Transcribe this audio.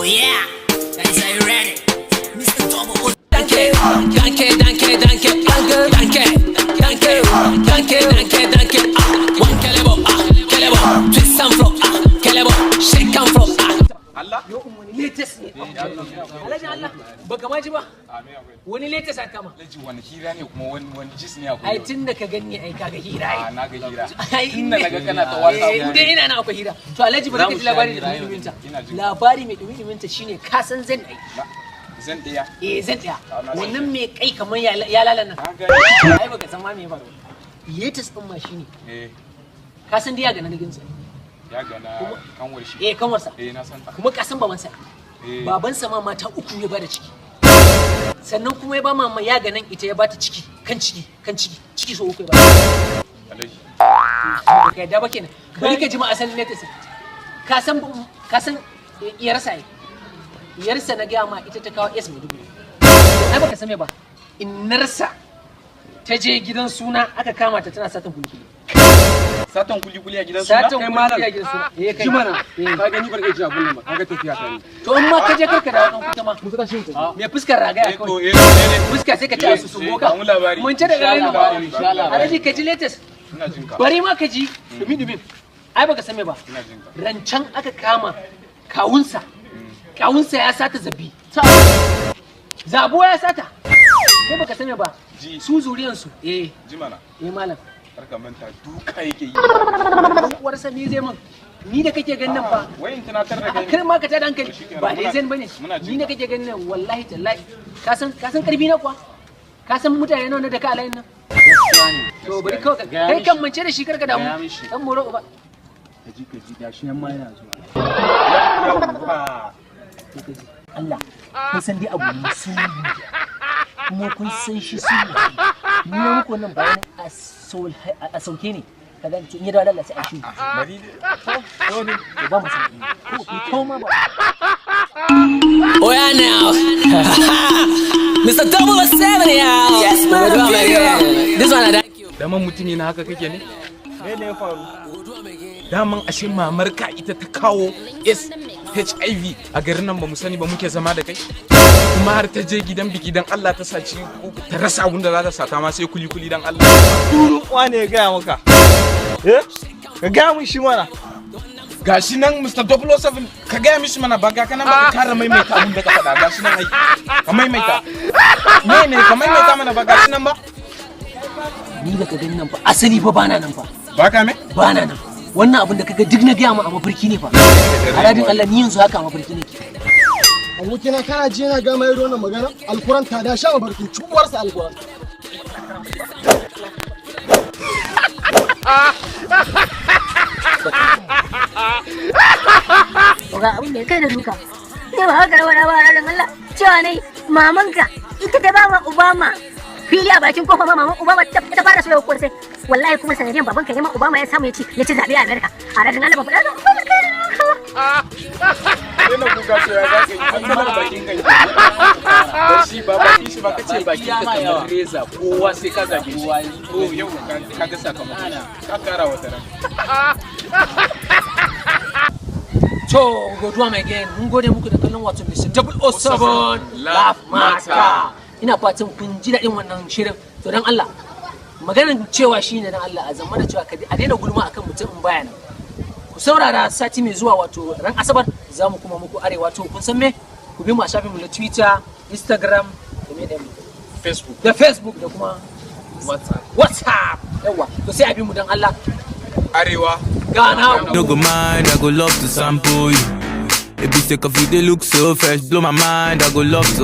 Oh yeah, guys, are you ready? Mr. Double O. Danke. One kelebo, twist and flow, kelebo, shake and flow. Allah? Yo wani latest ne. Alhaji Allah, baka ma ji ba? Wani latest aka kama. Alhaji wani hira ne kuma wani jis ne akwai. Ai tun da ka gani ai kaga hira ai. Na ga hira. Ai Inda naga kana ta wasa. Inda ina nan akwai hira. To Alhaji bari ka ji labari mai duminta. Labari mai duminta shine ka san zan ai. Zan ɗaya. Zan ɗaya. Wannan mai kai kamar ya lalana. Ai baka san ma me faru. Latest din ma shine. Ka san diya ga nan ginsa. Ya gana kanwar shi. Kanwarsa. Na san ta. Kuma ka san babansa. Babansa ma mata uku ya bada ciki. Sannan kuma ya ba mama ya ga nan ita ya bata ciki kan ciki so uku ya ba. Alhaji. Ka yadda ba kenan. Bari ka ji ma asalin latest. Ka san iyarsa ai. Iyarsa na gaya ma ita ta kawo S mai dubu. Ai baka san me ba. Innarsa ta je gidan suna aka kama ta tana satan kulkuli. Satan kuli a gidan suna? Satan kuli a gidan suna. Kai jimana. Ka gani barke ji abun nan ba. Kaga tafiya ta ne. To in ma ka je karka da wannan kuta ma. Musa tashi ta. Me fuskar ragaya kawai. Fuska sai ka ci su boka. Mun ce daga nan insha Allah. Alhaji ka ji latest. Ina jin ka. Bari ma ka ji dumi. Ai baka san me ba. Ina jin ka. Rancan aka kama kawunsa. Kawunsa ya sata zabi. Zabuwa ya sata. Kai baka san me ba. Su zuriyansu. Jimana. Malam. Karka manta duka yake yi. Uwarsa ni zai man. Ni da kake ganin nan fa. Wayin tunatar da kai. Kar ma ka tada hankali. Ba dai zan bane. Ni da kake ganin nan wallahi tallahi. Ka san karfi na kuwa. Ka san mutane nawa da ka alayin nan. To bari kawai kai kan mance da shi karka damu. Dan moro uba. Kaji da shi nan ma yana zuwa. Allah kun san dai abu ne sun kuma kun san shi sun ni muku nan bayan a sauke ne ka ga in yi da Allah sai a shi Bari ne ba mu san ko ma ba Oh yeah now. Mr. Double O 7 yeah. Yes man. This one I thank you. Daman mutumi na haka kake ne? Me ne ya faru? Daman ashe mamarka ita ta kawo HIV a garin nan ba mu sani ba muke zama da kai. Kuma har ta je gidan biki dan Allah ta saci ta rasa abun da za ta sata ma sai kuli dan Allah. Turun wane ya gaya maka? Ka gaya min shi mana. Gashi nan Mr. 007 ka gaya mishi mana ba ga kana ba ka kara maimaita abun da ka faɗa gashi nan ai. Ka maimaita. Ne ka maimaita mana ba gashi nan ba. ni da ka gani nan fa asali fa bana nan fa Ba ka me? bana nan wannan abin da kaga duk na gaya ma a mafarki ne fa aladin Allah ni yanzu haka a mafarki nake abokina kana ji yana gama irin wannan magana alkuran ta da sha mabarkin cubuwarsa alkuran ga abin da ya kai da duka ne ba haka wani ba ranar Allah cewa ne mamanka ita ta ba ma Obama fili a bakin kofa ma maman Obama ta fara soya kuwar sai wallahi kuma sanadiyan babanka ne ma Obama ya samu ya ci zaɓe a Amerika a ranar Allah ba faɗa Yana kuka so ya zaka yi matsalar bakin kai. Dan shi ba bakin shi ba kace bakin ka kamar reza kowa sai ka zage shi. Oh yau ka ga sakamako. Ka kara wata ran. to goduwa mai again mun gode muku da kallon wato Mr. 007 Laugh Matter ina fatan kun ji daɗin wannan shirin to dan Allah maganar cewa shine dan Allah a zama da cewa a daina gulma akan mutum in baya nan ku saurara sati mai zuwa wato ran asabar za mu kuma muku arewa to kun san me ku bi mu a shafin mu na Twitter Instagram da me da Facebook da kuma WhatsApp yawa to sai a bi mu dan Allah Arewa Ghana No go mind, I go love to sample you. If you take a few, they look so fresh, blow my mind, I go love to.